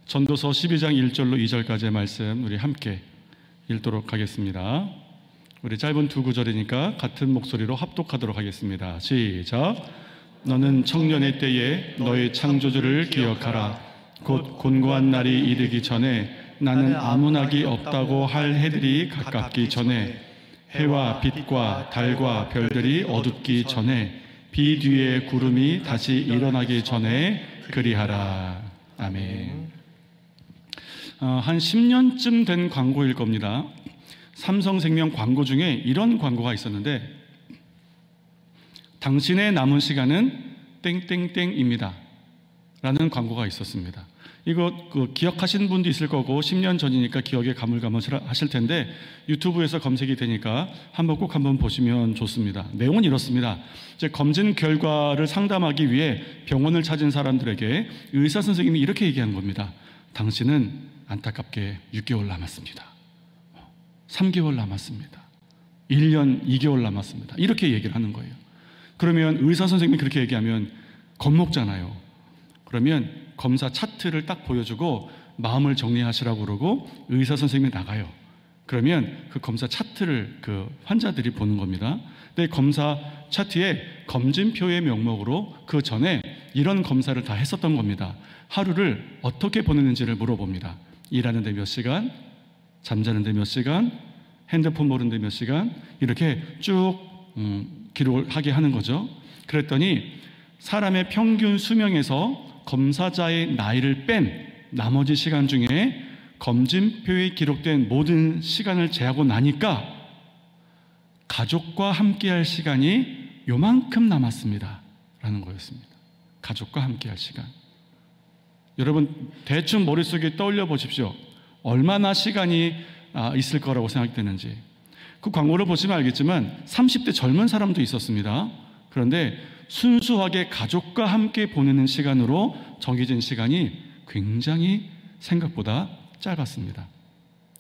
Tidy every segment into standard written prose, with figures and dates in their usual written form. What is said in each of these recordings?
전도서 12장 1절로 2절까지의 말씀 우리 함께 읽도록 하겠습니다. 우리 짧은 두 구절이니까 같은 목소리로 합독하도록 하겠습니다. 시작. 너는 청년의 때에 너의 창조주를 기억하라. 곧 곤고한 날이 이르기 전에 나는 아무나기 없다고 할 해들이 가깝기 전에 해와 빛과 달과 별들이 어둡기 전에 비 뒤에 구름이 다시 일어나기 전에 그리하라. 아멘. 한 10년쯤 된 광고일 겁니다. 삼성생명 광고 중에 이런 광고가 있었는데, 당신의 남은 시간은 땡땡땡입니다 라는 광고가 있었습니다. 이거 기억하시는 분도 있을 거고 10년 전이니까 기억에 가물가물하실 텐데 유튜브에서 검색이 되니까 꼭 한번 보시면 좋습니다. 내용은 이렇습니다. 이제 검진 결과를 상담하기 위해 병원을 찾은 사람들에게 의사 선생님이 이렇게 얘기하는 겁니다. 당신은 안타깝게 6개월 남았습니다. 3개월 남았습니다. 1년 2개월 남았습니다. 이렇게 얘기를 하는 거예요. 그러면 의사 선생님이 그렇게 얘기하면 겁먹잖아요. 그러면 검사 차트를 딱 보여주고 마음을 정리하시라고 그러고 의사 선생님이 나가요. 그러면 그 검사 차트를 그 환자들이 보는 겁니다. 근데 검사 차트에 검진표의 명목으로 그 전에 이런 검사를 다 했었던 겁니다. 하루를 어떻게 보내는지를 물어봅니다. 일하는데 몇 시간, 잠자는데 몇 시간, 핸드폰 보는데 몇 시간, 이렇게 쭉 기록을 하게 하는 거죠. 그랬더니 사람의 평균 수명에서 검사자의 나이를 뺀 나머지 시간 중에 검진표에 기록된 모든 시간을 제하고 나니까 가족과 함께할 시간이 요만큼 남았습니다 라는 거였습니다. 가족과 함께할 시간. 여러분 대충 머릿속에 떠올려 보십시오. 얼마나 시간이 있을 거라고 생각되는지. 그 광고를 보시면 알겠지만 30대 젊은 사람도 있었습니다. 그런데 순수하게 가족과 함께 보내는 시간으로 정해진 시간이 굉장히 생각보다 짧았습니다.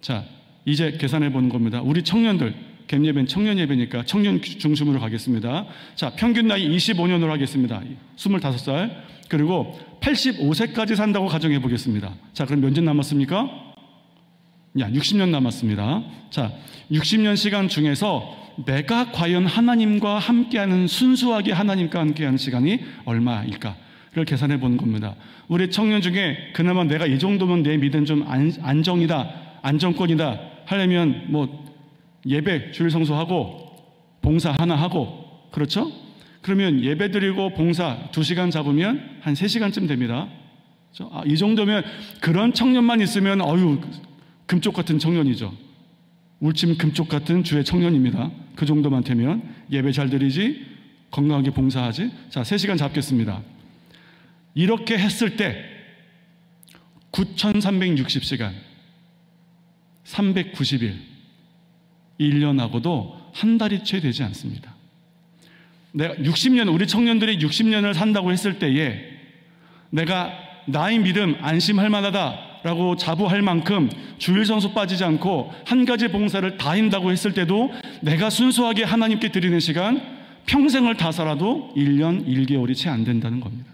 자, 이제 계산해 보는 겁니다. 우리 청년들, 갭예배는 청년 예배니까 청년 중심으로 가겠습니다. 자, 평균 나이 25년으로 하겠습니다. 25살. 그리고 85세까지 산다고 가정해 보겠습니다. 자, 그럼 몇 년 남았습니까? 60년 남았습니다. 자, 60년 시간 중에서 내가 과연 하나님과 함께하는, 순수하게 하나님과 함께하는 시간이 얼마일까? 를 계산해 보는 겁니다. 우리 청년 중에 그나마 내가 이 정도면 내 믿음 좀 안정권이다 하려면 뭐 예배 주일 성수하고 봉사 하나 하고, 그렇죠? 그러면 예배 드리고 봉사 2시간 잡으면 한 3시간쯤 됩니다. 이 정도면, 그런 청년만 있으면 금쪽 같은 청년이죠. 울침 금쪽 같은 주의 청년입니다. 그 정도만 되면 예배 잘 드리지, 건강하게 봉사하지. 자, 3시간 잡겠습니다. 이렇게 했을 때 9,360시간 390일 1년하고도 한 달이 채 되지 않습니다. 내가 60년, 우리 청년들이 60년을 산다고 했을 때에 내가 나의 믿음 안심할 만하다 라고 자부할 만큼 주일 성수 빠지지 않고 한 가지 봉사를 다 한다고 했을 때도 내가 순수하게 하나님께 드리는 시간, 평생을 다 살아도 1년 1개월이 채 안 된다는 겁니다.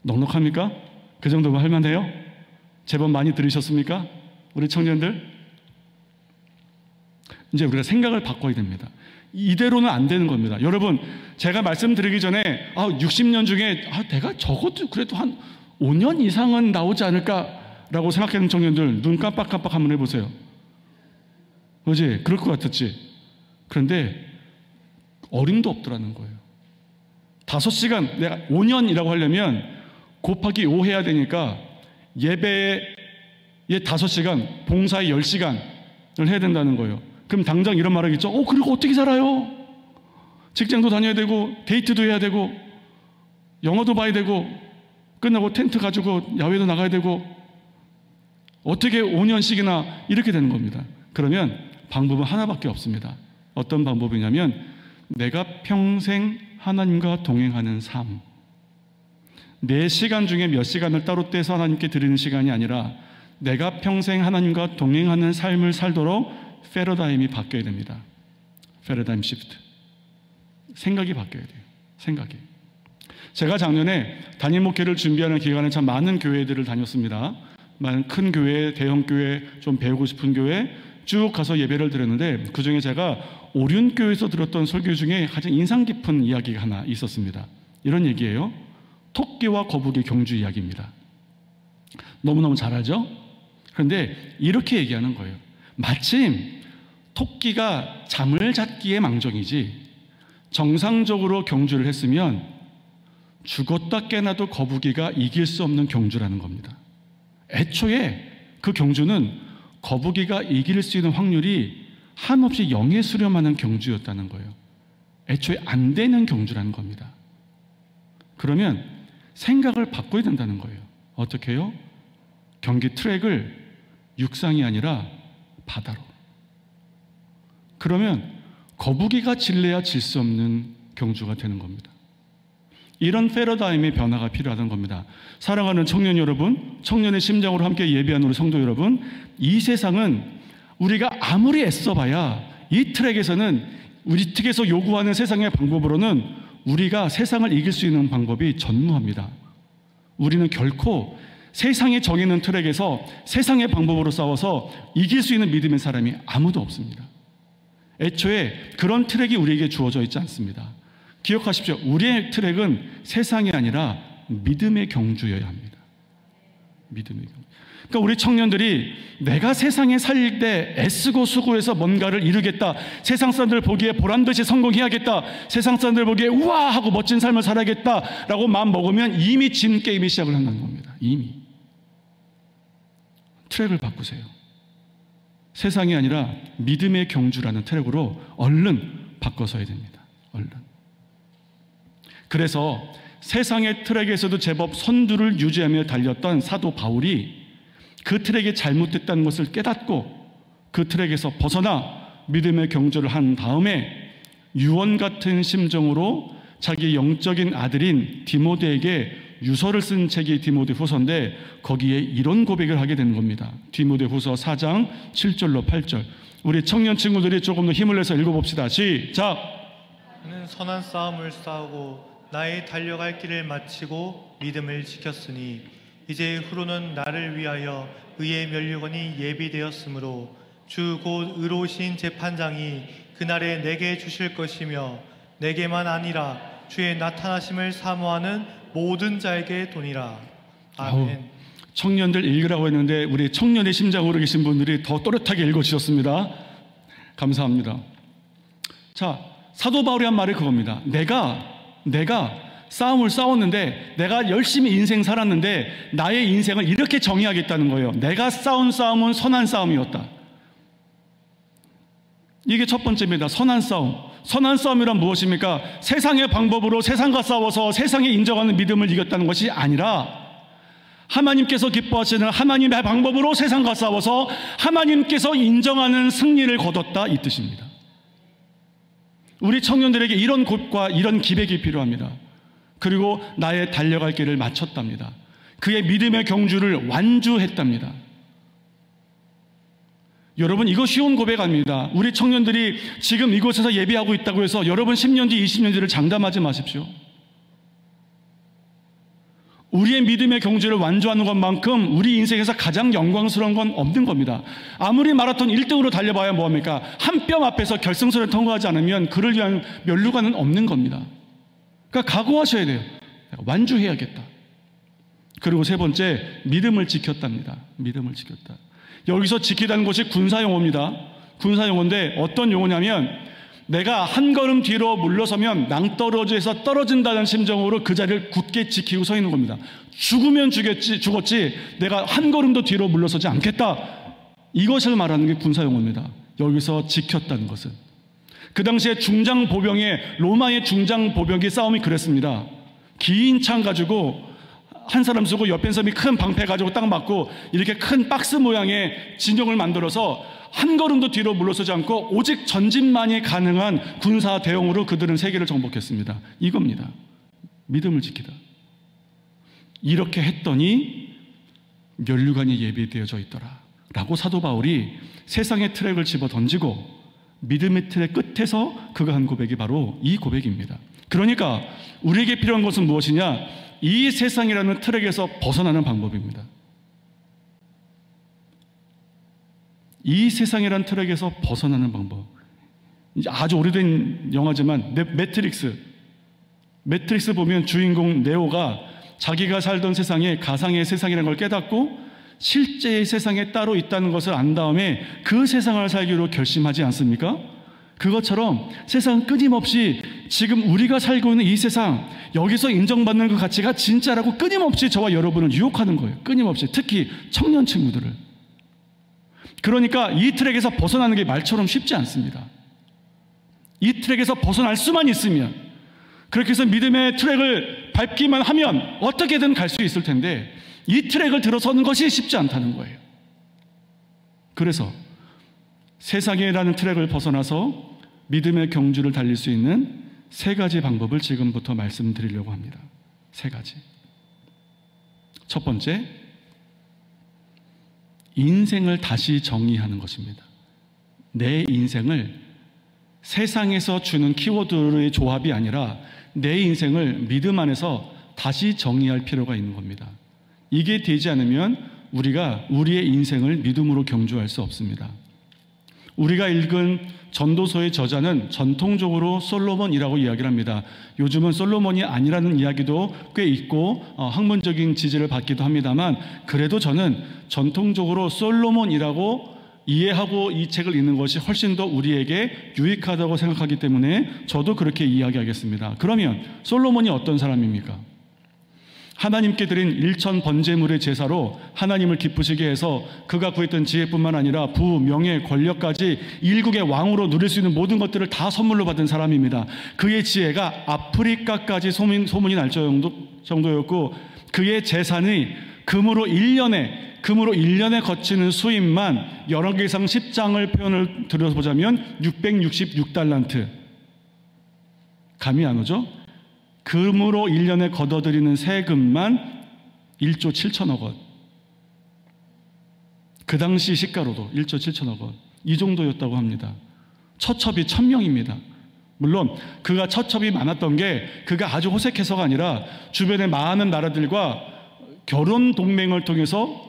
넉넉합니까? 그 정도면 할만해요? 제법 많이 들으셨습니까? 우리 청년들? 이제 우리가 생각을 바꿔야 됩니다. 이대로는 안 되는 겁니다. 여러분, 제가 말씀드리기 전에 60년 중에 내가 적어도 그래도 한 5년 이상은 나오지 않을까라고 생각하는 청년들 눈 깜빡깜빡 한번 해보세요. 그렇지? 그럴 것 같았지? 그런데 어림도 없더라는 거예요. 5시간, 내가 5년이라고 하려면 곱하기 5 해야 되니까 예배에 5시간, 봉사에 10시간을 해야 된다는 거예요. 그럼 당장 이런 말 하겠죠. 그리고 어떻게 살아요? 직장도 다녀야 되고 데이트도 해야 되고 영화도 봐야 되고 끝나고 텐트 가지고 야외도 나가야 되고 어떻게 5년씩이나 이렇게 되는 겁니다. 그러면 방법은 하나밖에 없습니다. 어떤 방법이냐면 내가 평생 하나님과 동행하는 삶, 내 시간 중에 몇 시간을 따로 떼서 하나님께 드리는 시간이 아니라 내가 평생 하나님과 동행하는 삶을 살도록 패러다임이 바뀌어야 됩니다. 패러다임 시프트. 생각이 바뀌어야 돼요. 생각이. 제가 작년에 담임 목회를 준비하는 기간에 참 많은 교회들을 다녔습니다. 많은 큰 교회, 대형 교회, 좀 배우고 싶은 교회 쭉 가서 예배를 드렸는데, 그중에 제가 오륜교에서 들었던 설교 중에 가장 인상 깊은 이야기가 하나 있었습니다. 이런 얘기예요. 토끼와 거북이 경주 이야기입니다. 너무너무 잘 알죠? 그런데 이렇게 얘기하는 거예요. 마침 토끼가 잠을 잤기에 망정이지 정상적으로 경주를 했으면 죽었다 깨나도 거북이가 이길 수 없는 경주라는 겁니다. 애초에 그 경주는 거북이가 이길 수 있는 확률이 한없이 0에 수렴하는 경주였다는 거예요. 애초에 안 되는 경주라는 겁니다. 그러면 생각을 바꿔야 된다는 거예요. 어떻게 해요? 경기 트랙을 육상이 아니라 바다로. 그러면 거북이가 질래야 질 수 없는 경주가 되는 겁니다. 이런 패러다임의 변화가 필요하다는 겁니다. 사랑하는 청년 여러분, 청년의 심장으로 함께 예배하는 우리 성도 여러분, 이 세상은 우리가 아무리 애써봐야 이 트랙에서는 우리 측에서 요구하는 세상의 방법으로는 우리가 세상을 이길 수 있는 방법이 전무합니다. 우리는 결코 세상이 정해놓은 트랙에서 세상의 방법으로 싸워서 이길 수 있는 믿음의 사람이 아무도 없습니다. 애초에 그런 트랙이 우리에게 주어져 있지 않습니다. 기억하십시오. 우리의 트랙은 세상이 아니라 믿음의 경주여야 합니다. 믿음의 경주. 그러니까 우리 청년들이 내가 세상에 살 때 애쓰고 수고해서 뭔가를 이루겠다, 세상 사람들 보기에 보란듯이 성공해야겠다, 세상 사람들 보기에 우와 하고 멋진 삶을 살아야겠다라고 마음 먹으면 이미 진 게임이 시작을 한다는 겁니다. 이미. 트랙을 바꾸세요. 세상이 아니라 믿음의 경주라는 트랙으로 얼른 바꿔서야 됩니다. 얼른. 그래서 세상의 트랙에서도 제법 선두를 유지하며 달렸던 사도 바울이 그 트랙이 잘못됐다는 것을 깨닫고 그 트랙에서 벗어나 믿음의 경주를 한 다음에 유언 같은 심정으로 자기 영적인 아들인 디모데에게 유서를 쓴 책이 디모데후서인데, 거기에 이런 고백을 하게 되는 겁니다. 디모데후서 4장 7절로 8절. 우리 청년 친구들이 조금 더 힘을 내서 읽어봅시다. 시작. 나는 선한 싸움을 싸우고 나의 달려갈 길을 마치고 믿음을 지켰으니 이제 후로는 나를 위하여 의의 면류관이 예비되었으므로 주 곧 의로우신 재판장이 그날에 내게 주실 것이며 내게만 아니라 주의 나타나심을 사모하는 모든 자에게 도니라. 아멘. 청년들 읽으라고 했는데 우리 청년의 심장으로 계신 분들이 더 또렷하게 읽어주셨습니다. 감사합니다. 자, 사도 바울이 한 말이 그겁니다. 내가 싸움을 싸웠는데, 내가 열심히 인생 살았는데 나의 인생을 이렇게 정의하겠다는 거예요. 내가 싸운 싸움은 선한 싸움이었다. 이게 첫 번째입니다. 선한 싸움. 선한 싸움이란 무엇입니까? 세상의 방법으로 세상과 싸워서 세상이 인정하는 믿음을 이겼다는 것이 아니라 하나님께서 기뻐하시는 하나님의 방법으로 세상과 싸워서 하나님께서 인정하는 승리를 거뒀다, 이 뜻입니다. 우리 청년들에게 이런 곧과 이런 기백이 필요합니다. 그리고 나의 달려갈 길을 마쳤답니다. 그의 믿음의 경주를 완주했답니다. 여러분, 이거 쉬운 고백 아닙니다. 우리 청년들이 지금 이곳에서 예배하고 있다고 해서 여러분 10년 뒤, 20년 뒤를 장담하지 마십시오. 우리의 믿음의 경주를 완주하는 것만큼 우리 인생에서 가장 영광스러운 건 없는 겁니다. 아무리 마라톤 1등으로 달려봐야 뭐합니까? 한 뼘 앞에서 결승선을 통과하지 않으면 그를 위한 면류관은 없는 겁니다. 그러니까 각오하셔야 돼요. 완주해야겠다. 그리고 세 번째, 믿음을 지켰답니다. 믿음을 지켰다. 여기서 지키다는 것이 군사용어입니다. 군사용어인데 어떤 용어냐면, 내가 한 걸음 뒤로 물러서면 낭떠러지에서 떨어진다는 심정으로 그 자리를 굳게 지키고 서 있는 겁니다. 죽으면 죽었지 내가 한 걸음도 뒤로 물러서지 않겠다. 이것을 말하는 게 군사용어입니다. 여기서 지켰다는 것은, 그 당시에 중장보병의, 로마의 중장보병의 싸움이 그랬습니다. 긴 창 가지고 한 사람 쓰고 옆에 사람이 큰 방패 가지고 딱 맞고 이렇게 큰 박스 모양의 진영을 만들어서 한 걸음도 뒤로 물러서지 않고 오직 전진만이 가능한 군사 대용으로 그들은 세계를 정복했습니다. 이겁니다. 믿음을 지키다. 이렇게 했더니 면류관이 예비되어져 있더라 라고 사도 바울이 세상의 트랙을 집어 던지고 믿음의 트랙 끝에서 그가 한 고백이 바로 이 고백입니다. 그러니까 우리에게 필요한 것은 무엇이냐? 이 세상이라는 트랙에서 벗어나는 방법입니다. 이 세상이라는 트랙에서 벗어나는 방법. 이제 아주 오래된 영화지만 매트릭스 보면 주인공 네오가 자기가 살던 세상에 가상의 세상이라는 걸 깨닫고 실제의 세상에 따로 있다는 것을 안 다음에 그 세상을 살기로 결심하지 않습니까? 그것처럼 세상은 끊임없이 지금 우리가 살고 있는 이 세상, 여기서 인정받는 그 가치가 진짜라고 끊임없이 저와 여러분을 유혹하는 거예요. 끊임없이. 특히 청년 친구들을. 그러니까 이 트랙에서 벗어나는 게 말처럼 쉽지 않습니다. 이 트랙에서 벗어날 수만 있으면, 그렇게 해서 믿음의 트랙을 밟기만 하면 어떻게든 갈 수 있을 텐데 이 트랙을 들어서는 것이 쉽지 않다는 거예요. 그래서 세상이라는 트랙을 벗어나서 믿음의 경주를 달릴 수 있는 3가지 방법을 지금부터 말씀드리려고 합니다. 3가지. 첫 번째, 인생을 다시 정의하는 것입니다. 내 인생을 세상에서 주는 키워드의 조합이 아니라 내 인생을 믿음 안에서 다시 정의할 필요가 있는 겁니다. 이게 되지 않으면 우리가 우리의 인생을 믿음으로 경주할 수 없습니다. 우리가 읽은 전도서의 저자는 전통적으로 솔로몬이라고 이야기를 합니다. 요즘은 솔로몬이 아니라는 이야기도 꽤 있고 학문적인 지지를 받기도 합니다만, 그래도 저는 전통적으로 솔로몬이라고 이해하고 이 책을 읽는 것이 훨씬 더 우리에게 유익하다고 생각하기 때문에 저도 그렇게 이야기하겠습니다. 그러면 솔로몬이 어떤 사람입니까? 하나님께 드린 일천 번제물의 제사로 하나님을 기쁘시게 해서 그가 구했던 지혜뿐만 아니라 부, 명예, 권력까지 일국의 왕으로 누릴 수 있는 모든 것들을 다 선물로 받은 사람입니다. 그의 지혜가 아프리카까지 소문이 날 정도였고, 그의 재산이 금으로 1년에 거치는 수입만 여러 개상 10장을 표현을 들어보자면 666달란트. 감이 안 오죠? 금으로 1년에 걷어들이는 세금만 1조 7천억 원. 그 당시 시가로도 1조 7천억 원. 이 정도였다고 합니다. 처첩이 1000명입니다. 물론 그가 처첩이 많았던 게 그가 아주 호색해서가 아니라 주변의 많은 나라들과 결혼 동맹을 통해서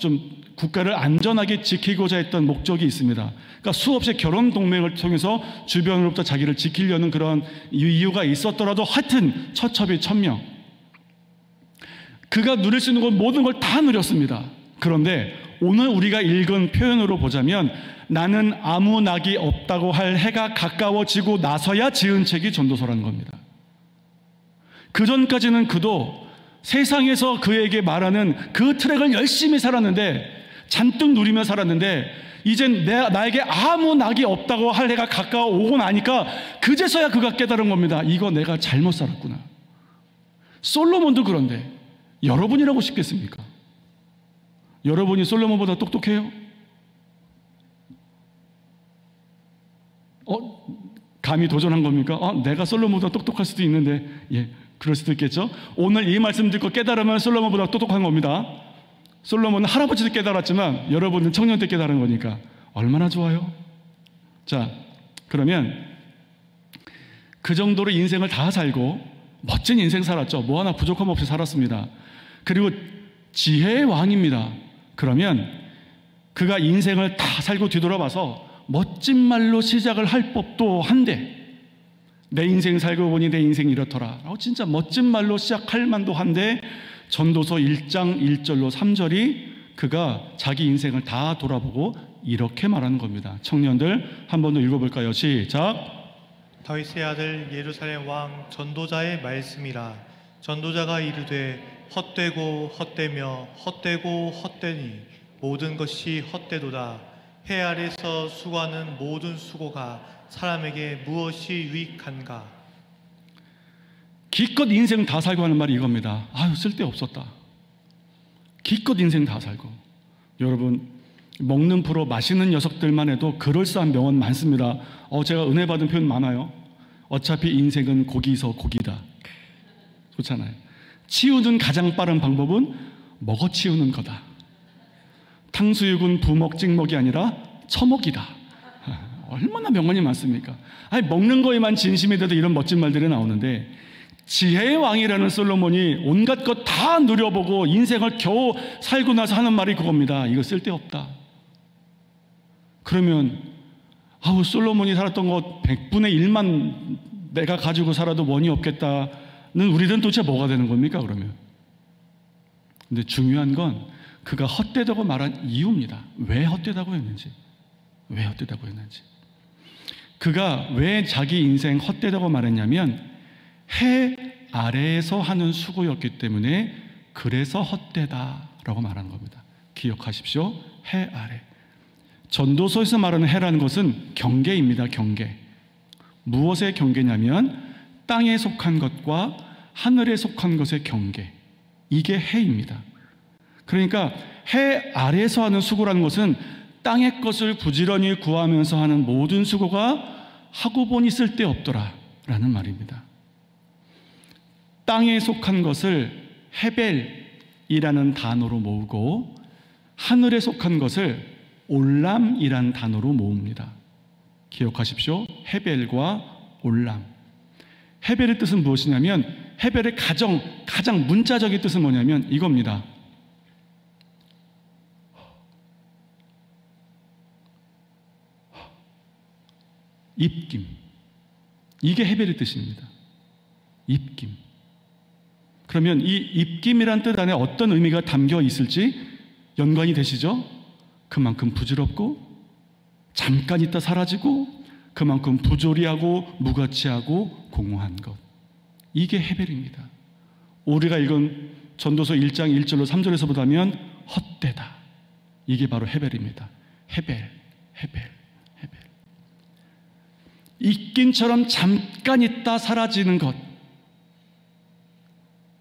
좀 국가를 안전하게 지키고자 했던 목적이 있습니다. 그러니까 수없이 결혼 동맹을 통해서 주변으로부터 자기를 지키려는 그런 이유가 있었더라도 하여튼 처첩이 1000명. 그가 누릴 수 있는 건 모든 걸 다 누렸습니다. 그런데 오늘 우리가 읽은 표현으로 보자면 나는 아무 낙이 없다고 할 해가 가까워지고 나서야 지은 책이 전도서라는 겁니다. 그전까지는 그도 세상에서 그에게 말하는 그 트랙을 열심히 살았는데, 잔뜩 누리며 살았는데, 이젠 나에게 아무 낙이 없다고 할 해가 가까워 오고 나니까 그제서야 그가 깨달은 겁니다. 이거 내가 잘못 살았구나. 솔로몬도 그런데 여러분이라고 싶겠습니까? 여러분이 솔로몬보다 똑똑해요? 감히 도전한 겁니까? 내가 솔로몬보다 똑똑할 수도 있는데, 예, 그럴 수도 있겠죠. 오늘 이 말씀 듣고 깨달으면 솔로몬보다 똑똑한 겁니다. 솔로몬은 할아버지도 깨달았지만 여러분은 청년 때 깨달은 거니까 얼마나 좋아요. 자, 그러면 그 정도로 인생을 다 살고 멋진 인생 살았죠. 뭐 하나 부족함 없이 살았습니다. 그리고 지혜의 왕입니다. 그러면 그가 인생을 다 살고 뒤돌아봐서 멋진 말로 시작을 할 법도 한데, 내 인생 살고 보니 내 인생 이렇더라. 진짜 멋진 말로 시작할 만도 한데, 전도서 1장 1절로 3절이 그가 자기 인생을 다 돌아보고 이렇게 말하는 겁니다. 청년들 한 번 더 읽어볼까요? 시작. 다윗의 아들 예루살렘 왕 전도자의 말씀이라. 전도자가 이르되 헛되고 헛되며 헛되고 헛되니 모든 것이 헛되도다. 해 아래서 수고하는 모든 수고가 사람에게 무엇이 유익한가? 기껏 인생 다 살고 하는 말이 이겁니다. 아유, 쓸데없었다. 기껏 인생 다 살고. 여러분, 먹는 프로 맛있는 녀석들만 해도 그럴싸한 명언 많습니다. 제가 은혜 받은 표현 많아요. 어차피 인생은 고기서 고기다. 좋잖아요. 치우는 가장 빠른 방법은 먹어 치우는 거다. 탕수육은 부먹 찍먹이 아니라 처먹이다. 얼마나 명언이 많습니까? 아니, 먹는 거에만 진심이 돼도 이런 멋진 말들이 나오는데, 지혜의 왕이라는 솔로몬이 온갖 것 다 누려보고 인생을 겨우 살고 나서 하는 말이 그겁니다. 이거 쓸데없다. 그러면 솔로몬이 살았던 것 100분의 1만 내가 가지고 살아도 원이 없겠다는 우리들은 도대체 뭐가 되는 겁니까, 그러면? 근데 중요한 건 그가 헛되다고 말한 이유입니다. 왜 헛되다고 했는지. 왜 헛되다고 했는지. 그가 왜 자기 인생 헛되다고 말했냐면 해 아래에서 하는 수고였기 때문에 그래서 헛되다라고 말하는 겁니다. 기억하십시오. 해 아래. 전도서에서 말하는 해라는 것은 경계입니다. 경계. 무엇의 경계냐면 땅에 속한 것과 하늘에 속한 것의 경계. 이게 해입니다. 그러니까 해 아래에서 하는 수고라는 것은 땅의 것을 부지런히 구하면서 하는 모든 수고가 하고 보니 쓸데없더라 라는 말입니다. 땅에 속한 것을 헤벨이라는 단어로 모으고 하늘에 속한 것을 올람이라는 단어로 모읍니다. 기억하십시오. 헤벨과 올람. 헤벨의 뜻은 무엇이냐면 헤벨의 가장 문자적인 뜻은 뭐냐면 이겁니다. 입김. 이게 헤벨의 뜻입니다. 입김. 그러면 이 입김이란 뜻 안에 어떤 의미가 담겨 있을지 연관이 되시죠? 그만큼 부질없고 잠깐 있다 사라지고 그만큼 부조리하고 무가치하고 공허한 것. 이게 헤벨입니다. 우리가 읽은 전도서 1장 1절로 3절에서 보다면 헛되다. 이게 바로 헤벨입니다. 헤벨. 입김처럼 잠깐 있다 사라지는 것.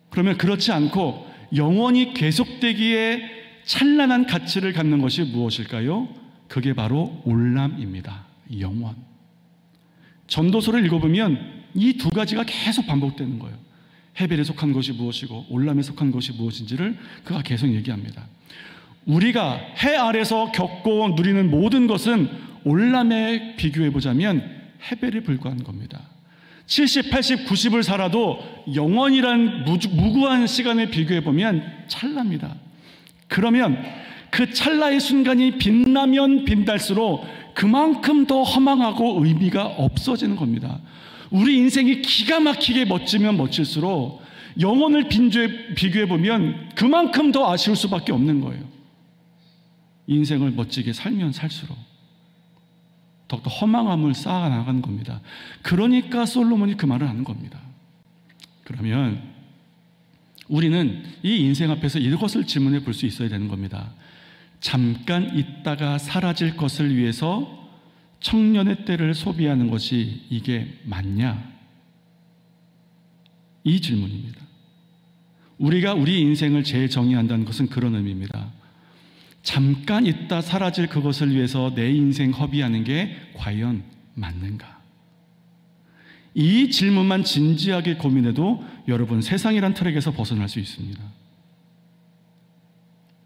그러면 그렇지 않고 영원히 계속되기에 찬란한 가치를 갖는 것이 무엇일까요? 그게 바로 올람입니다. 영원. 전도서를 읽어보면 이 두 가지가 계속 반복되는 거예요. 헤벨에 속한 것이 무엇이고 올람에 속한 것이 무엇인지를 그가 계속 얘기합니다. 우리가 해 아래서 겪고 누리는 모든 것은 올람에 비교해보자면 헤벨에 불과한 겁니다. 70, 80, 90을 살아도 영원이란 무구한 시간에 비교해보면 찰나입니다. 그러면 그 찰나의 순간이 빛나면 빛날수록 그만큼 더 허망하고 의미가 없어지는 겁니다. 우리 인생이 기가 막히게 멋지면 멋질수록 영혼을 비교해보면 그만큼 더 아쉬울 수밖에 없는 거예요. 인생을 멋지게 살면 살수록 더욱더 허망함을 쌓아나가는 겁니다. 그러니까 솔로몬이 그 말을 하는 겁니다. 그러면 우리는 이 인생 앞에서 이것을 질문해 볼 수 있어야 되는 겁니다. 잠깐 있다가 사라질 것을 위해서 청년의 때를 소비하는 것이 이게 맞냐? 이 질문입니다. 우리가 우리 인생을 재정의한다는 것은 그런 의미입니다. 잠깐 있다 사라질 그것을 위해서 내 인생 허비하는 게 과연 맞는가? 이 질문만 진지하게 고민해도 여러분 세상이란 트랙에서 벗어날 수 있습니다.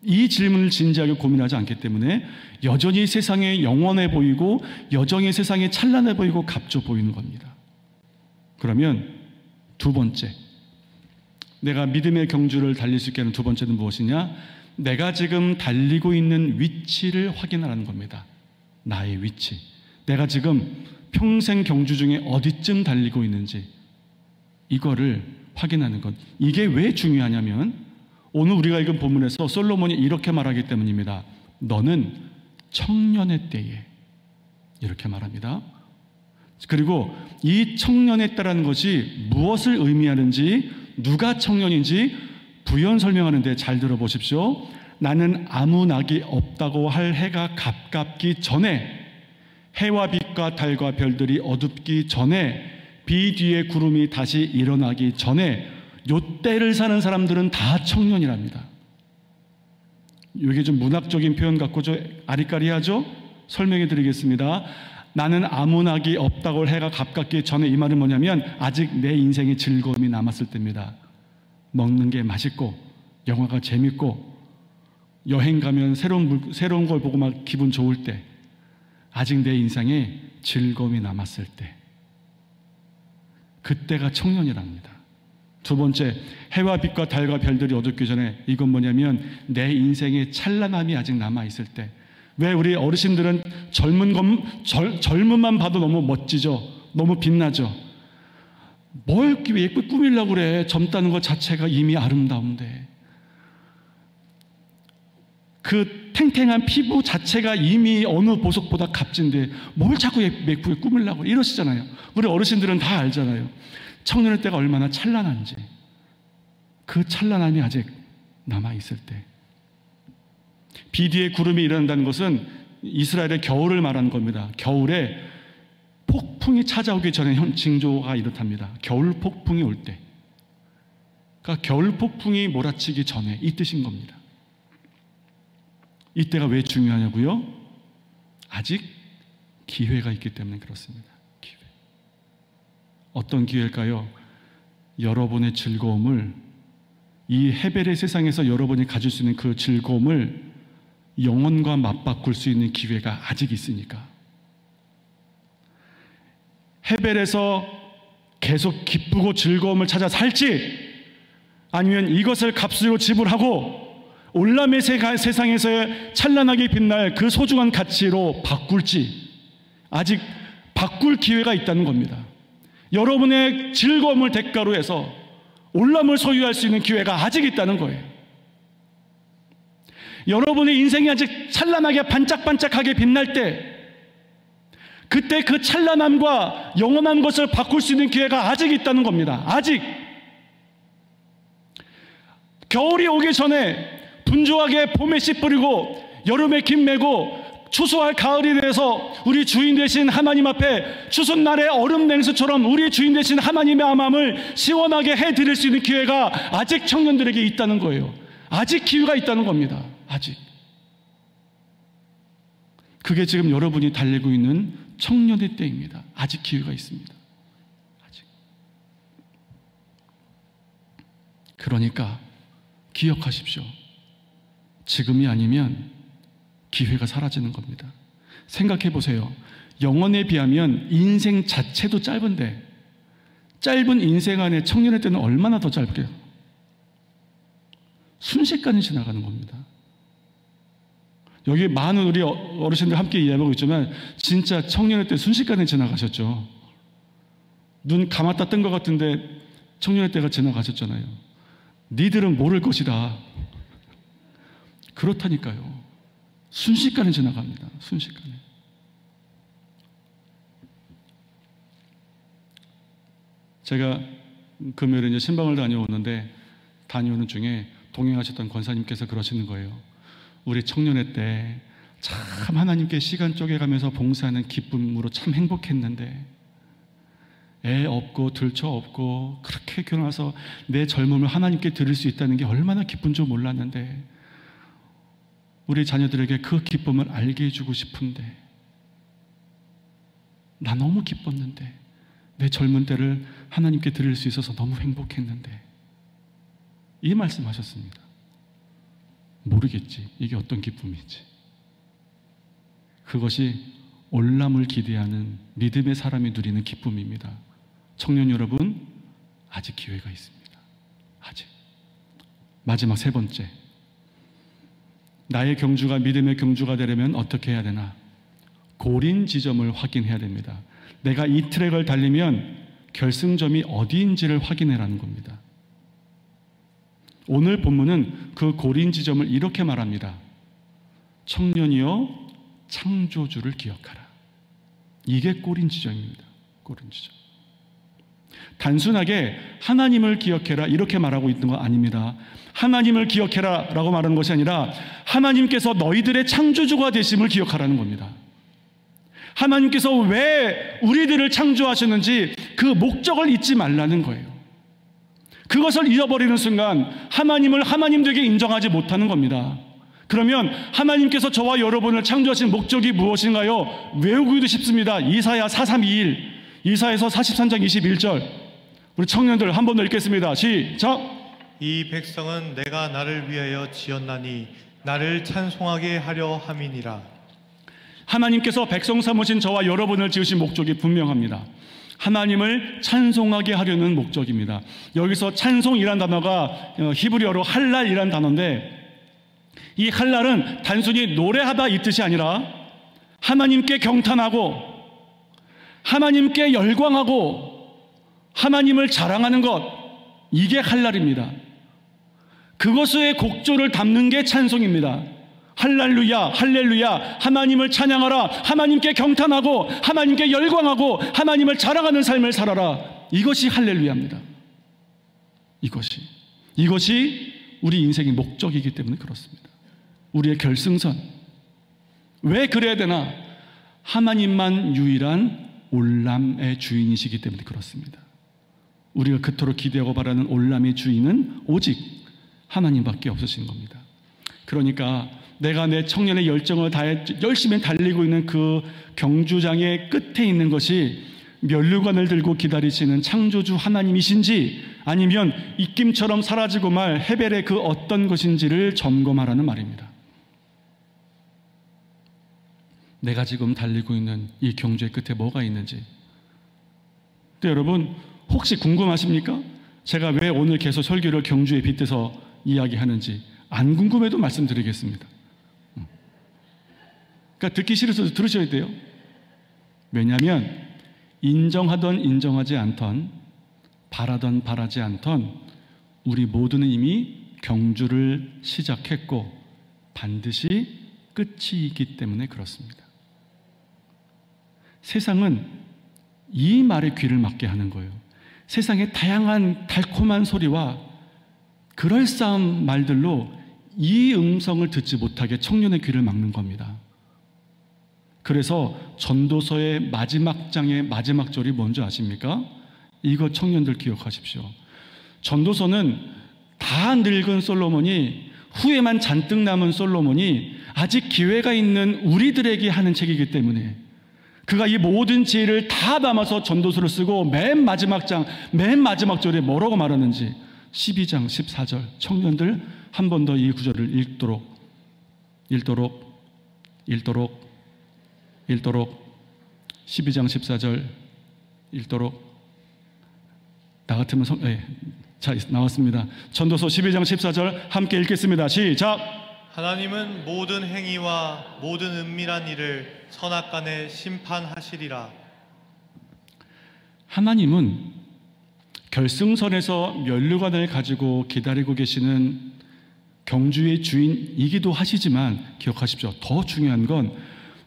이 질문을 진지하게 고민하지 않기 때문에 여전히 세상에 영원해 보이고 여전히 세상에 찬란해 보이고 값져 보이는 겁니다. 그러면 두 번째, 내가 믿음의 경주를 달릴 수 있게 하는 두 번째는 무엇이냐? 내가 지금 달리고 있는 위치를 확인하라는 겁니다. 나의 위치. 내가 지금 평생 경주 중에 어디쯤 달리고 있는지 이거를 확인하는 것. 이게 왜 중요하냐면 오늘 우리가 읽은 본문에서 솔로몬이 이렇게 말하기 때문입니다. 너는 청년의 때에 이렇게 말합니다. 그리고 이 청년의 때라는 것이 무엇을 의미하는지 누가 청년인지 부연 설명하는데 잘 들어보십시오. 나는 아무 낙이 없다고 할 해가 가깝기 전에 해와 빛과 달과 별들이 어둡기 전에 비 뒤에 구름이 다시 일어나기 전에 요 때를 사는 사람들은 다 청년이랍니다. 이게 좀 문학적인 표현 갖고 좀 아리까리하죠? 설명해 드리겠습니다. 나는 아무 낙이 없다고 할 해가 가깝기 전에 이 말은 뭐냐면 아직 내 인생의 즐거움이 남았을 때입니다. 먹는 게 맛있고 영화가 재밌고 여행 가면 새로운 걸 보고 막 기분 좋을 때 아직 내 인생에 즐거움이 남았을 때, 그때가 청년이랍니다. 두 번째, 해와 빛과 달과 별들이 어둡기 전에, 이건 뭐냐면 내 인생에 찬란함이 아직 남아있을 때. 왜 우리 어르신들은 젊음만 봐도 너무 멋지죠? 너무 빛나죠? 뭘 이렇게 예쁘게 꾸미려고 그래? 젊다는 것 자체가 이미 아름다운데, 그 탱탱한 피부 자체가 이미 어느 보석보다 값진데 뭘 자꾸 예쁘게 꾸미려고 이러시잖아요. 우리 어르신들은 다 알잖아요. 청년의 때가 얼마나 찬란한지. 그 찬란함이 아직 남아있을 때. 비 뒤에 구름이 일어난다는 것은 이스라엘의 겨울을 말하는 겁니다. 겨울에 폭풍이 찾아오기 전에 징조가 이렇답니다. 겨울 폭풍이 올 때, 그러니까 겨울 폭풍이 몰아치기 전에, 이 뜻인 겁니다. 이때가 왜 중요하냐고요? 아직 기회가 있기 때문에 그렇습니다. 기회. 어떤 기회일까요? 여러분의 즐거움을, 이 헤벨의 세상에서 여러분이 가질 수 있는 그 즐거움을 영혼과 맞바꿀 수 있는 기회가 아직 있으니까. 헤벨에서 계속 기쁘고 즐거움을 찾아 살지, 아니면 이것을 값으로 지불하고 올람의 세상에서의 찬란하게 빛날 그 소중한 가치로 바꿀지, 아직 바꿀 기회가 있다는 겁니다. 여러분의 즐거움을 대가로 해서 올람을 소유할 수 있는 기회가 아직 있다는 거예요. 여러분의 인생이 아직 찬란하게 반짝반짝하게 빛날 때, 그때 그 찬란함과 영원한 것을 바꿀 수 있는 기회가 아직 있다는 겁니다. 아직. 겨울이 오기 전에 분주하게 봄에 씨 뿌리고 여름에 김 메고 추수할 가을이 돼서 우리 주인 되신 하나님 앞에 추수날의 얼음 냉수처럼 우리 주인 되신 하나님의 마음을 시원하게 해드릴 수 있는 기회가 아직 청년들에게 있다는 거예요. 아직 기회가 있다는 겁니다. 아직. 그게 지금 여러분이 달리고 있는 청년의 때입니다. 아직 기회가 있습니다. 아직. 그러니까 기억하십시오. 지금이 아니면 기회가 사라지는 겁니다. 생각해 보세요. 영혼에 비하면 인생 자체도 짧은데, 짧은 인생 안에 청년의 때는 얼마나 더 짧게요? 순식간에 지나가는 겁니다. 여기 많은 우리 어르신들 함께 이야기하고 있지만 진짜 청년의 때 순식간에 지나가셨죠. 눈 감았다 뜬 것 같은데 청년의 때가 지나가셨잖아요. 니들은 모를 것이다. 그렇다니까요. 순식간에 지나갑니다. 순식간에. 제가 금요일에 이제 신방을 다녀오는데, 다녀오는 중에 동행하셨던 권사님께서 그러시는 거예요. 우리 청년의 때 참 하나님께 시간 쪼개가면서 봉사하는 기쁨으로 참 행복했는데, 애 없고 들처 없고 그렇게 결혼해서 내 젊음을 하나님께 드릴 수 있다는 게 얼마나 기쁜 줄 몰랐는데, 우리 자녀들에게 그 기쁨을 알게 해주고 싶은데, 나 너무 기뻤는데, 내 젊은 때를 하나님께 드릴 수 있어서 너무 행복했는데, 이 말씀하셨습니다. 모르겠지, 이게 어떤 기쁨인지. 그것이 올람을 기대하는 믿음의 사람이 누리는 기쁨입니다. 청년 여러분, 아직 기회가 있습니다. 아직. 마지막 세 번째, 나의 경주가 믿음의 경주가 되려면 어떻게 해야 되나? 고린 지점을 확인해야 됩니다. 내가 이 트랙을 달리면 결승점이 어디인지를 확인해라는 겁니다. 오늘 본문은 그 고린 지점을 이렇게 말합니다. 청년이여 창조주를 기억하라. 이게 고린 지점입니다. 고린 지점. 단순하게 하나님을 기억해라 이렇게 말하고 있는 거 아닙니다. 하나님을 기억해라 라고 말하는 것이 아니라 하나님께서 너희들의 창조주가 되심을 기억하라는 겁니다. 하나님께서 왜 우리들을 창조하셨는지 그 목적을 잊지 말라는 거예요. 그것을 잊어버리는 순간 하나님을 하나님되게 인정하지 못하는 겁니다. 그러면 하나님께서 저와 여러분을 창조하신 목적이 무엇인가요? 외우기도 쉽습니다. 이사야 4321, 이사야서 43장 21절. 우리 청년들 한 번 더 읽겠습니다. 시작. 이 백성은 내가 나를 위하여 지었나니 나를 찬송하게 하려 함이니라. 하나님께서 백성 삼으신 저와 여러분을 지으신 목적이 분명합니다. 하나님을 찬송하게 하려는 목적입니다. 여기서 찬송이란 단어가 히브리어로 할랄이란 단어인데, 이 할랄은 단순히 노래하다 이 뜻이 아니라 하나님께 경탄하고 하나님께 열광하고 하나님을 자랑하는 것, 이게 할랄입니다. 그것의 곡조를 담는 게 찬송입니다. 할렐루야, 할렐루야, 하나님을 찬양하라, 하나님께 경탄하고 하나님께 열광하고 하나님을 자랑하는 삶을 살아라. 이것이 할렐루야입니다. 이것이 우리 인생의 목적이기 때문에 그렇습니다. 우리의 결승선. 왜 그래야 되나? 하나님만 유일한 올람의 주인이시기 때문에 그렇습니다. 우리가 그토록 기대하고 바라는 올람의 주인은 오직 하나님밖에 없으신 겁니다. 그러니까 내가 내 청년의 열정을 다해 열심히 달리고 있는 그 경주장의 끝에 있는 것이 면류관을 들고 기다리시는 창조주 하나님이신지, 아니면 입김처럼 사라지고 말 헤벨의 그 어떤 것인지를 점검하라는 말입니다. 내가 지금 달리고 있는 이 경주의 끝에 뭐가 있는지. 또 여러분, 혹시 궁금하십니까? 제가 왜 오늘 계속 설교를 경주에 빗대서 이야기하는지. 안 궁금해도 말씀드리겠습니다. 그러니까 듣기 싫어서 들으셔야 돼요. 왜냐하면 인정하던 인정하지 않던, 바라던 바라지 않던, 우리 모두는 이미 경주를 시작했고 반드시 끝이 있기 때문에 그렇습니다. 세상은 이 말에 귀를 막게 하는 거예요. 세상의 다양한 달콤한 소리와 그럴싸한 말들로 이 음성을 듣지 못하게 청년의 귀를 막는 겁니다. 그래서 전도서의 마지막 장의 마지막 절이 뭔지 아십니까? 이거 청년들 기억하십시오. 전도서는 다 늙은 솔로몬이, 후회만 잔뜩 남은 솔로몬이 아직 기회가 있는 우리들에게 하는 책이기 때문에 그가 이 모든 지혜를 다 담아서 전도서를 쓰고 맨 마지막 장, 맨 마지막 절에 뭐라고 말하는지 12장 14절, 청년들 한 번 더 이 구절을 읽도록 12장 14절 읽도록. 나 같으면 자, 나왔습니다. 전도서 12장 14절 함께 읽겠습니다. 시작. 하나님은 모든 행위와 모든 은밀한 일을 선악간에 심판하시리라. 하나님은 결승선에서 면류관을 가지고 기다리고 계시는 경주의 주인이기도 하시지만, 기억하십시오. 더 중요한 건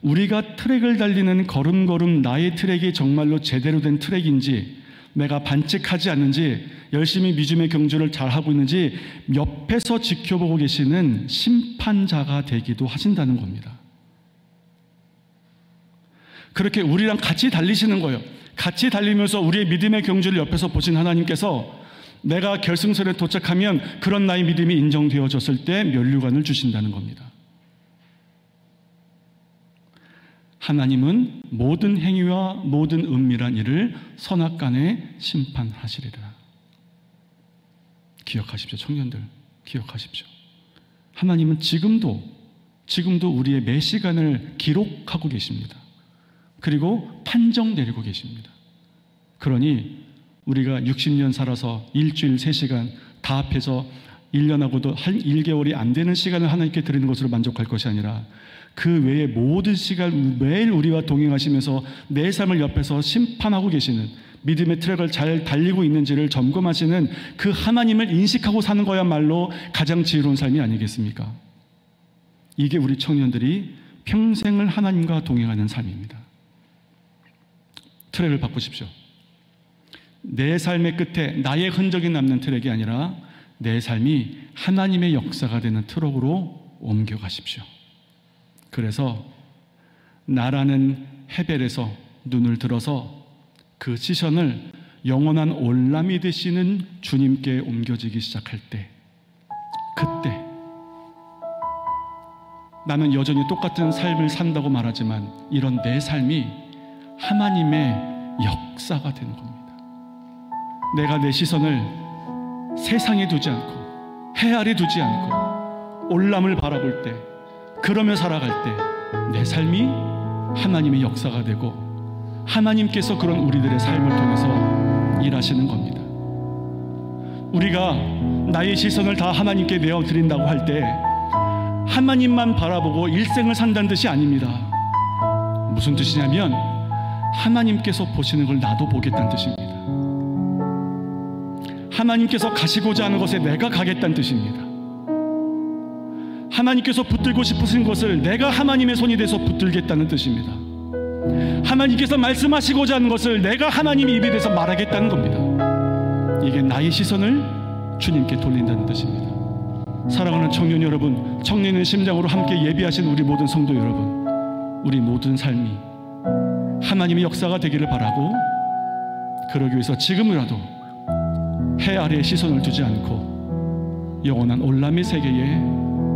우리가 트랙을 달리는 걸음걸음 나의 트랙이 정말로 제대로 된 트랙인지, 내가 반칙하지 않는지, 열심히 믿음의 경주를 잘하고 있는지 옆에서 지켜보고 계시는 심판자가 되기도 하신다는 겁니다. 그렇게 우리랑 같이 달리시는 거예요. 같이 달리면서 우리의 믿음의 경주를 옆에서 보신 하나님께서 내가 결승선에 도착하면 그런 나의 믿음이 인정되어졌을 때 면류관을 주신다는 겁니다. 하나님은 모든 행위와 모든 은밀한 일을 선악간에 심판하시리라. 기억하십시오. 청년들, 기억하십시오. 하나님은 지금도 우리의 매 시간을 기록하고 계십니다. 그리고 판정 내리고 계십니다. 그러니 우리가 60년 살아서 일주일 3시간 다 합해서 1년하고도 한 1개월이 안 되는 시간을 하나님께 드리는 것으로 만족할 것이 아니라 그 외의 모든 시간 매일 우리와 동행하시면서 내 삶을 옆에서 심판하고 계시는, 믿음의 트랙을 잘 달리고 있는지를 점검하시는 그 하나님을 인식하고 사는 거야말로 가장 지혜로운 삶이 아니겠습니까? 이게 우리 청년들이 평생을 하나님과 동행하는 삶입니다. 트랙을 바꾸십시오. 내 삶의 끝에 나의 흔적이 남는 트랙이 아니라 내 삶이 하나님의 역사가 되는 트랙으로 옮겨가십시오. 그래서 나라는 헤벨에서 눈을 들어서 그 시선을 영원한 올람이 되시는 주님께 옮겨지기 시작할 때, 그때 나는 여전히 똑같은 삶을 산다고 말하지만 이런 내 삶이 하나님의 역사가 되는 겁니다. 내가 내 시선을 세상에 두지 않고 해아래 두지 않고 올람을 바라볼 때, 그러며 살아갈 때 내 삶이 하나님의 역사가 되고 하나님께서 그런 우리들의 삶을 통해서 일하시는 겁니다. 우리가 나의 시선을 다 하나님께 내어드린다고 할 때 하나님만 바라보고 일생을 산다는 뜻이 아닙니다. 무슨 뜻이냐면 하나님께서 보시는 걸 나도 보겠다는 뜻입니다. 하나님께서 가시고자 하는 것에 내가 가겠다는 뜻입니다. 하나님께서 붙들고 싶으신 것을 내가 하나님의 손이 돼서 붙들겠다는 뜻입니다. 하나님께서 말씀하시고자 하는 것을 내가 하나님의 입이 돼서 말하겠다는 겁니다. 이게 나의 시선을 주님께 돌린다는 뜻입니다. 사랑하는 청년 여러분, 청년의 심장으로 함께 예비하신 우리 모든 성도 여러분, 우리 모든 삶이 하나님의 역사가 되기를 바라고, 그러기 위해서 지금이라도 해 아래에 시선을 두지 않고 영원한 올람의 세계에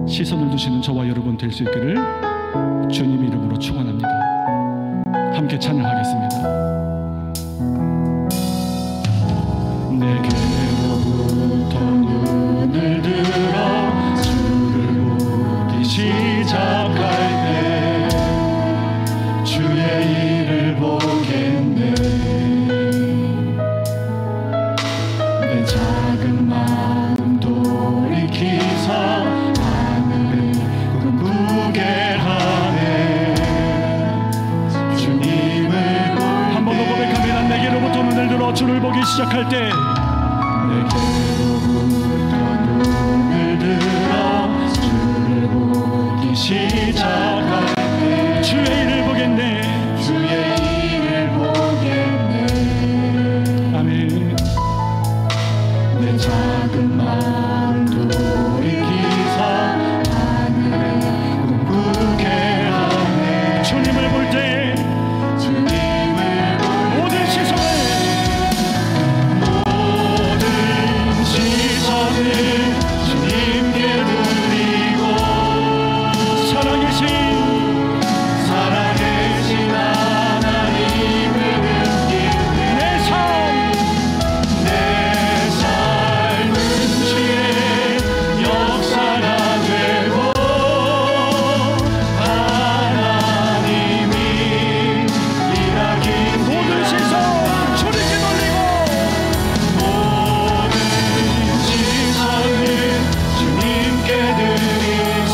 시선을 두시는 저와 여러분 될 수 있기를 주님 이름으로 축원합니다. 함께 찬양하겠습니다. 내게로부터 눈을 들어 주를 보기 시작할 때 주의 일을 보겠네. 내 작은 마음 돌이키사 하늘을 꿈꾸게 하네. 주님을 한 번 더 고백합니다. 내게로부터 눈을 들어 주를 보기 시작할 때, 내게로부터 눈을 들어 주를 보기 시작할 때 주의 일을 보겠네. 주의 일을 보겠네. 아멘. 내 작은 마음 돌이키사 하늘을 꿈꾸게 하네. 주님을 볼 때 모든 시선을 주님께 드리고, 살아계신 하나님을 느끼네. 내 삶은 주의 역사가 되고 하나님이 일하기 모든 시선 주님께 돌리고, 모든 시선을 주님께 드리,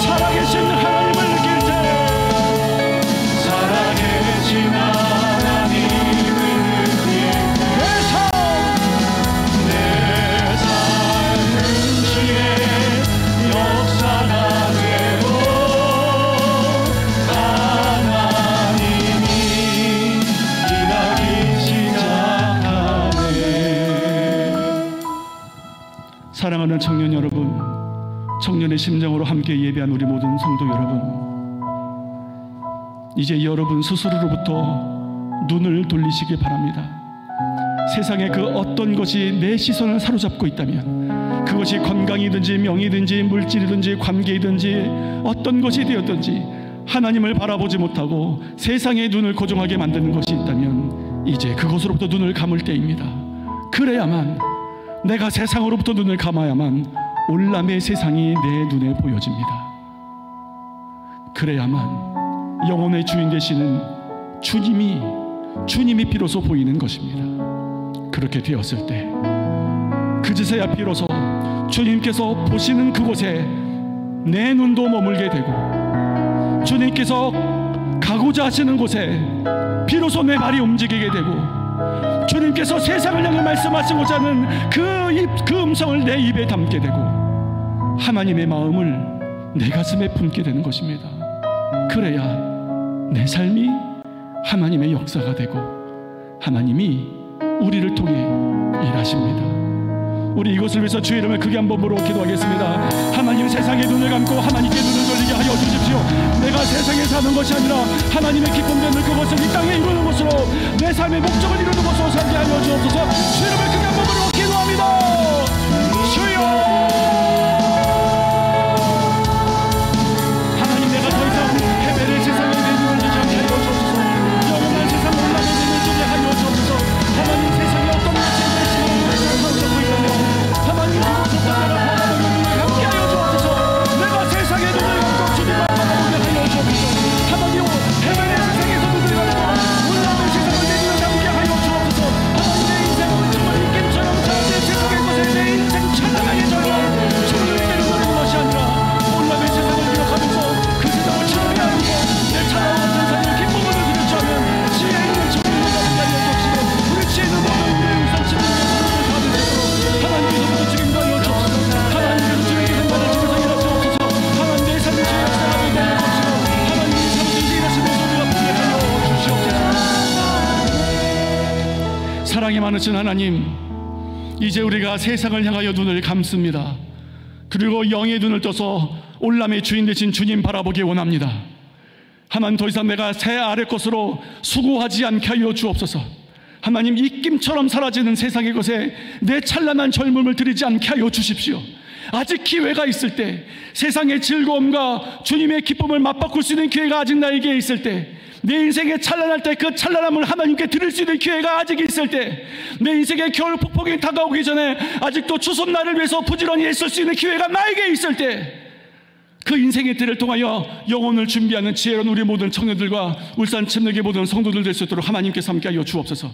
살아계신 하나님을 느낄 때, 살아계신 하나님을 느낄 때, 내 삶은 주의 역사가 되고 하나님이 일하기 시작하네. 사랑하는 청년 여러분, 청년의 심정으로 함께 예배한 우리 모든 성도 여러분, 이제 여러분 스스로로부터 눈을 돌리시기 바랍니다. 세상의 그 어떤 것이 내 시선을 사로잡고 있다면, 그것이 건강이든지 명이든지 물질이든지 관계이든지 어떤 것이 되었든지 하나님을 바라보지 못하고 세상의 눈을 고정하게 만드는 것이 있다면 이제 그것으로부터 눈을 감을 때입니다. 그래야만, 내가 세상으로부터 눈을 감아야만 올람의 세상이 내 눈에 보여집니다. 그래야만 영혼의 주인 되시는 주님이 비로소 보이는 것입니다. 그렇게 되었을 때 그제서야 비로소 주님께서 보시는 그곳에 내 눈도 머물게 되고, 주님께서 가고자 하시는 곳에 비로소 내 말이 움직이게 되고, 주님께서 세상을 향해 말씀하시고자 하는 그 음성을 내 입에 담게 되고 하나님의 마음을 내 가슴에 품게 되는 것입니다. 그래야 내 삶이 하나님의 역사가 되고 하나님이 우리를 통해 일하십니다. 우리 이것을 위해서 주의 이름을 크게 한번 부르고 기도하겠습니다. 하나님, 세상의 눈을 감고 하나님께 눈을 돌리게 하여 주십시오. 내가 세상에 사는 것이 아니라 하나님의 기쁨 되는 그것을 이 땅에 이루는 것으로 내 삶의 목적을 이루는 것으로 살게 하여 주옵소서. 주의 이름을 크게 한번 부르고 기도합니다. 주여, 하나님, 내가 더 이상 해벨의 세상에 내 눈을 두지 않게 하여 주옵소서. 영원한 세상 올라오는 눈을 뜨게 하여 주옵소서. 하나님, 세상에 어떤 것이 내 시선을 사로잡고 있다면 하나님, 그것을 내가 바라보는 눈을 감게 하여 주옵소서. 내가 세상의 눈을 감고 주님만 바라보게 하여 주옵소서. 하나님, 해벨의 세상에서도 많으신 하나님, 이제 우리가 세상을 향하여 눈을 감습니다. 그리고 영의 눈을 떠서 올람의 주인 되신 주님 바라보기 원합니다. 하나님, 더 이상 내가 새 아래 것으로 수고하지 않게 하여 주옵소서. 하나님, 입김처럼 사라지는 세상의 것에 내 찬란한 젊음을 들이지 않게 하여 주십시오. 아직 기회가 있을 때, 세상의 즐거움과 주님의 기쁨을 맞바꿀 수 있는 기회가 아직 나에게 있을 때, 내 인생에 찬란할 때 그 찬란함을 하나님께 드릴 수 있는 기회가 아직 있을 때, 내 인생의 겨울 폭풍이 다가오기 전에 아직도 추석날을 위해서 부지런히 애쓸 수 있는 기회가 나에게 있을 때, 그 인생의 때를 통하여 영혼을 준비하는 지혜로운 우리 모든 청년들과 울산 침례교회 모든 성도들 될 수 있도록 하나님께서 함께하여 주옵소서.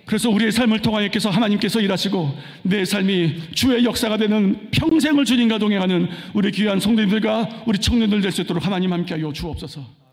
그래서 우리의 삶을 통하여께서 하나님께서 일하시고 내 삶이 주의 역사가 되는 평생을 주님과 동행하는 우리 귀한 성도님들과 우리 청년들 될 수 있도록 하나님 함께하여 주옵소서.